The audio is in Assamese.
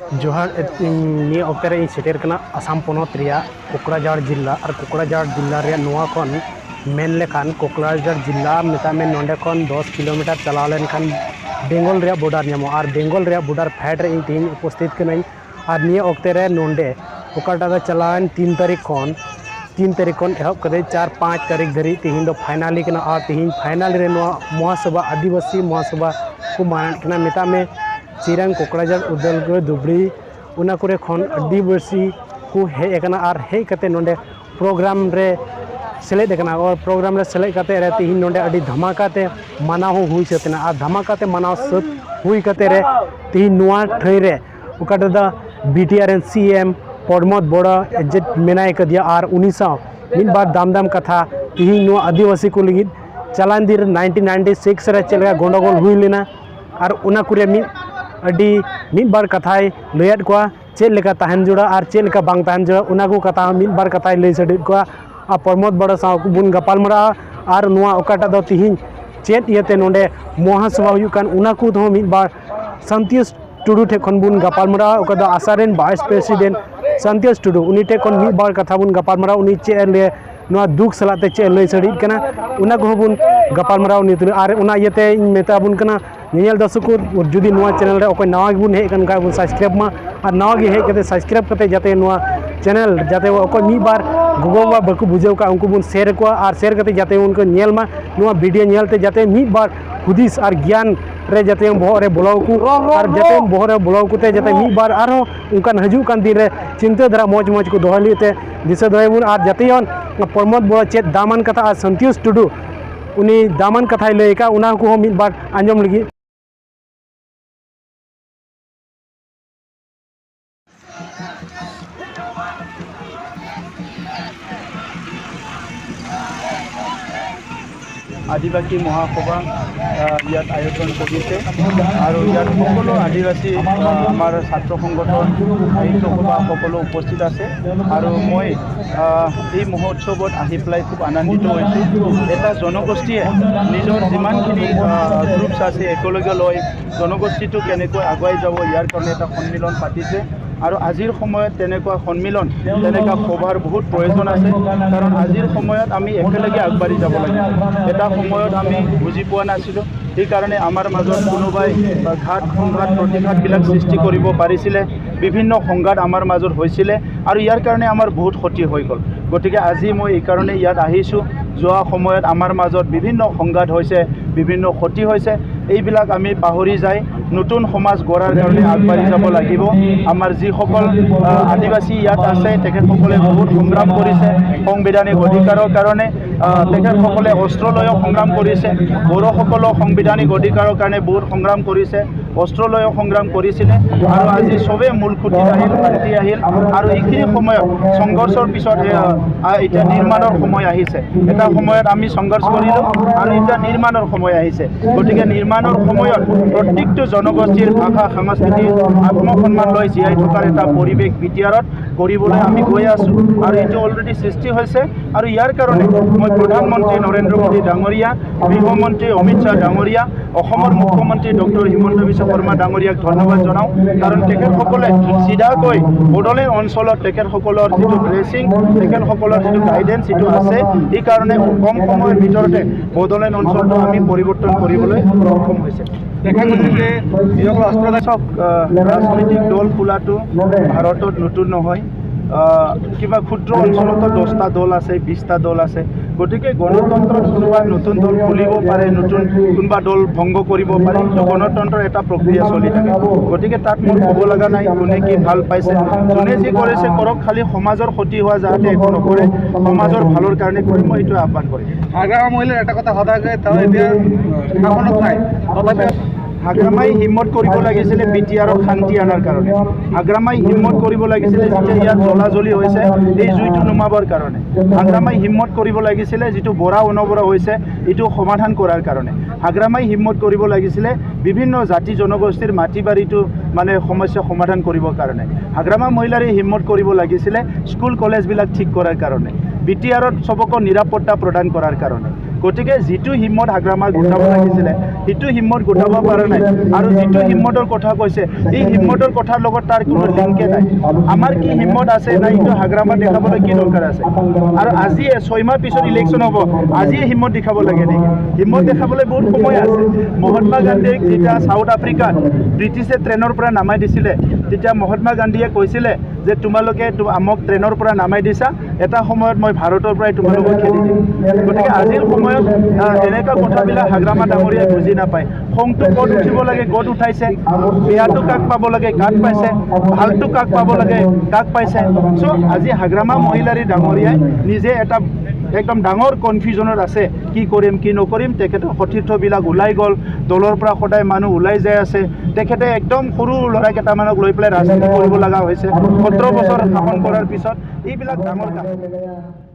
जोहार निया अक्ते रे सेटेर कना आसाम पोनत रिया कोकराझार जिला और कोकराझार जिला रे नोआ खन मेन लेखान कोकराझार जिला मेता में नोंडे खन 10 किलोमीटर चला लेन खान बेंगल रे बॉर्डर नामो और बेंगल रे बॉर्डर फैट रे तीन उपस्थित कनाई और निया अक्ते रे नोंडे ओकाटा चलान 3 तारीख खन एहब कदे 4-5 तारीख धरी तीन दो फाइनली कना और तीन फाइनल रे नोआ महासभा आदिवासी महासभा को मानन कना मेता में चिरांग कोकराझार उदलगुरी धुबड़ी उना करे खन आदिवासी को हेज एकना और हेज कते नोंडे प्रोग्राम रे सेलेद एकना और प्रोग्राम रे सेलेद कते रे तीन नोंडे अडी धमाका ते मनाव हुई सतना और धमाका ते मनाव सत हुई कते रे तीन नोआ ठई रे उकाटा दा बीटीआर एन सीएम प्रमोद बड़ा एजेट मेनाय कदिया और उनी साव मिद बार दाम कथा तीन नोआ आदिवासी को लगिद चलान दिन 1996 रे चलगा गंडगोल हुई लेना और उना कुरे मिद बार कथाय लैयाद को चेद लेका तहन जोड़ा और चेद लेका बांग तहन जोड़ा उना को कथा मिद बार कथाय लೈ सडिद को आ प्रमोद बड़ा साव को बुन गपालमरा और नुआ ओकाटा दो तिहिन चेद इयते नोंडे महासभा हुई कान उना को दो मिद बार संतोष टुडू ठे खन बुन गपालमरा ओका दो आसारेन वाइस प्रेसिडेंट संतोष टुडू उनी ठे खन मिद बार कथा बुन गपालमरा उनी चेद ले नोआ दुख सलाते चेद लೈ सडिद कना उना को बुन गपालमरा उनी तुले और उना इयते मेता बुन कना नियल दर्शक जुदी नोआ चैनल रे ओको नवा गिबुन हेज कन का बुन सब्सक्राइब मा और नवा गे हेज कते सब्सक्राइब कते जाते नोआ चैनल जाते ओको मी बार गोगोबा बकु बुझेव का उनको बुन शेयर को और शेयर कते जाते उनको नेल मा नोआ वीडियो नेलते जाते मी बार हुदिस और ज्ञान रे जाते बहर रे बोलाव को और जाते बहर रे बोलाव कुते जाते मी बार आरो उनकान हजू कान दिन रे चिंता धारा मौज को दोहलीते दिशा दोयबुन और जाते प्रमोद बड़ा चेद दामन कथा और संतोष टुडू उनी दामन कथाय लैका उना को मी बार आंजम लगी आदिवासी महासभा इतना आयोजन करिसे और इतना सकलो आदिवासी आमार छात्र संगठन साहित्य सभा सकलो उपस्थित आछे और मैं ये महोत्सवत आहि पेलाय खूब आनंदित होइछु। एटा जनगोष्ठीये निजर जिमानखिनि ग्रुप्स आछे एकलगे लय जनगोष्ठीटो केनेকৈ आगुৱাই যাব ইয়াৰ কাৰণে এটা সন্মিলন পাতিছে और आजिर সময়ত তেনেকুৱা সন্মিলন তেনেকুৱা সভাৰ বহুত প্ৰয়োজন আছে কাৰণ আজিৰ সময়ত আমি একেলগে আগবাঢ়ি যাব লাগে। এটা সময়ত আমি বুজি পোৱা নাছিলোঁ সেইকাৰণে আমাৰ মাজত কোনোবাই ঘাট সংঘাত প্ৰতিঘাতবিলাক সৃষ্টি কৰিব পাৰিছিলে বিভিন্ন সংঘাত আমাৰ মাজত হৈছিলে আৰু ইয়াৰ কাৰণে আমাৰ বহুত ক্ষতি হৈ গ'ল। গতিকে আজি মই এই কাৰণে ইয়াত আহিছোঁ যোৱা সময়ত আমাৰ মাজত বিভিন্ন সংঘাত হৈছে বিভিন্ন ক্ষতি হৈছে এইবিলাক আমি পাহৰি যাই নতুন সমাজ গঢ়াৰ কাৰণে আগবাঢ়ি যাব লাগিব। আমাৰ যিসকল আদিবাসী ইয়াত আছে তেখেতসকলে বহুত সংগ্ৰাম কৰিছে সাংবিধানিক অধিকাৰৰ কাৰণে তেখেতসকলে অস্ত্ৰ লৈ সংগ্ৰাম কৰিছে বড়োসকলক সাংবিধানিক অধিকাৰৰ কাৰণে বহুত সংগ্ৰাম কৰিছে অস্ত্ৰ লৈ সংগ্ৰাম কৰিছিলে আৰু আজি সবে মূল খুঁটিত আহিল শান্তি আহিল আৰু এইখিনি সময়ত সংঘৰ্ষৰ পিছত এতিয়া নিৰ্মাণৰ সময় আহিছে। এটা সময়ত আমি সংঘৰ্ষ কৰিলোঁ আৰু এতিয়া নিৰ্মাণৰ সময় আহিছে। গতিকে নিৰ্মাণৰ সময়ত প্ৰত্যেকটো জনগোষ্ঠীৰ ভাষা সংস্কৃতি আত্মসন্মান লৈ জীয়াই থকাৰ এটা পৰিৱেশ বিটিআৰত কৰিবলৈ আমি গৈ আছোঁ আৰু এইটো অলৰেডি সৃষ্টি হৈছে আৰু ইয়াৰ কাৰণে মই প্ৰধানমন্ত্ৰী নৰেন্দ্ৰ মোদী ডাঙৰীয়া গৃহমন্ত্ৰী অমিত শ্বাহ ডাঙৰীয়া অসমৰ মুখ্যমন্ত্ৰী ডক্টৰ হিমন্ত বিশ্ব শৰ্মা ডাঙৰীয়াক ধন্যবাদ জনাওঁ কাৰণ তেখেতসকলে চিধাকৈ বড়োলেণ্ড অঞ্চলত তেখেতসকলৰ যিটো ব্লেচিং তেখেতসকলৰ যিটো গাইডেন্স যিটো আছে এই কাৰণে কম সময়ৰ ভিতৰতে বড়োলেণ্ড অঞ্চলটো আমি পৰিৱৰ্তন কৰিবলৈ সক্ষম হৈছে। দেখা গৈছে যে ৰাজনৈতিক দল খোলাটো ভাৰতত নতুন নহয় কিবা ক্ষুদ্ৰ অঞ্চলতো 10টা দল আছে 20টা দল আছে। গতিকে গণতন্ত্ৰত কোনোবা নতুন দল খুলিব পাৰে নতুন কোনোবা দল ভংগ কৰিব পাৰে গণতন্ত্ৰৰ এটা প্ৰক্ৰিয়া চলি থাকে। গতিকে তাত মোৰ ক'ব লগা নাই কোনে কি ভাল পাইছে যোনে যি কৰিছে কৰক খালি সমাজৰ ক্ষতি হোৱা যাতে একো নকৰে সমাজৰ ভালৰ কাৰণে কৰি মই এইটো আহ্বান কৰিম। হাগ্ৰামা মহিলাৰ এটা কথা সদায় কয় তেওঁ এতিয়া শাসনত নাই তথাপি হাগ্ৰামাই হিম্মত কৰিব লাগিছিলে বিটিআৰত শান্তি আনাৰ কাৰণে হাগ্ৰামাই হিম্মত কৰিব লাগিছিলে যেতিয়া ইয়াত জ্বলাজ্বলি হৈছে এই জুইটো নুমাবৰ কাৰণে হাগ্ৰামাই হিম্মত কৰিব লাগিছিলে যিটো বৰা অনবৰা হৈছে এইটো সমাধান কৰাৰ কাৰণে হাগ্ৰামাই হিম্মত কৰিব লাগিছিলে বিভিন্ন জাতি জনগোষ্ঠীৰ মাটি বাৰীটো মানে সমস্যা সমাধান কৰিবৰ কাৰণে হাগ্ৰামা মহিলাৰে হিম্মত কৰিব লাগিছিলে স্কুল কলেজবিলাক ঠিক কৰাৰ কাৰণে বিটিআৰত সবক নিৰাপত্তা প্ৰদান কৰাৰ কাৰণে গতিকে যিটো হিম্মত হাগ্ৰামাক গোটাব লাগিছিলে সেইটো হিম্মত গোটাব পৰা নাই আৰু যিটো হিম্মতৰ কথা কৈছে এই হিম্মতৰ কথাৰ লগত তাৰ কোনো লিংকে নাই আমাৰ কি হিম্মত আছে না এইটো হাগ্ৰামাত দেখাবলৈ কি দৰকাৰ আছে আৰু আজি 6 মাহ পিছত ইলেকশ্যন হ'ব আজিয়ে হিম্মত দেখাব লাগে নেকি হিম্মত দেখাবলৈ বহুত সময় আছে মহাত্মা গান্ধীক যেতিয়া সাউথ আফ্ৰিকাত ব্ৰিটিছে ট্ৰেইনৰ পৰা নামাই দিছিলে তেতিয়া মহাত্মা গান্ধীয়ে কৈছিলে যে তোমালোকে আমাক ট্ৰেইনৰ পৰা নামাই দিছা এটা সময়ত মই ভাৰতৰ পৰাই তোমালোকক খেদি দিম গতিকে আজিৰ সময়ত এনেকুৱা কথাবিলাক হাগ্ৰামা ডাঙৰীয়াই বুজি নাপায় খংটো ক'ত উঠিব লাগে ক'ত উঠাইছে বেয়াটো কাক পাব লাগে কাক পাইছে ভালটো কাক পাব লাগে কাক পাইছে চ' আজি হাগ্ৰামা মহিলাৰী ডাঙৰীয়াই নিজে এটা একদম ডাঙৰ কনফিউজনত আছে কি কৰিম কি নকৰিম তেখেতৰ সতীৰ্থবিলাক ওলাই গ'ল দলৰ পৰা সদায় মানুহ ওলাই যাই আছে তেখেতে একদম সৰু ল'ৰা কেইটামানক লৈ পেলাই ৰাজনীতি কৰিব লগা হৈছে 17 বছৰ শাসন কৰাৰ পিছত এইবিলাক ডাঙৰ কাম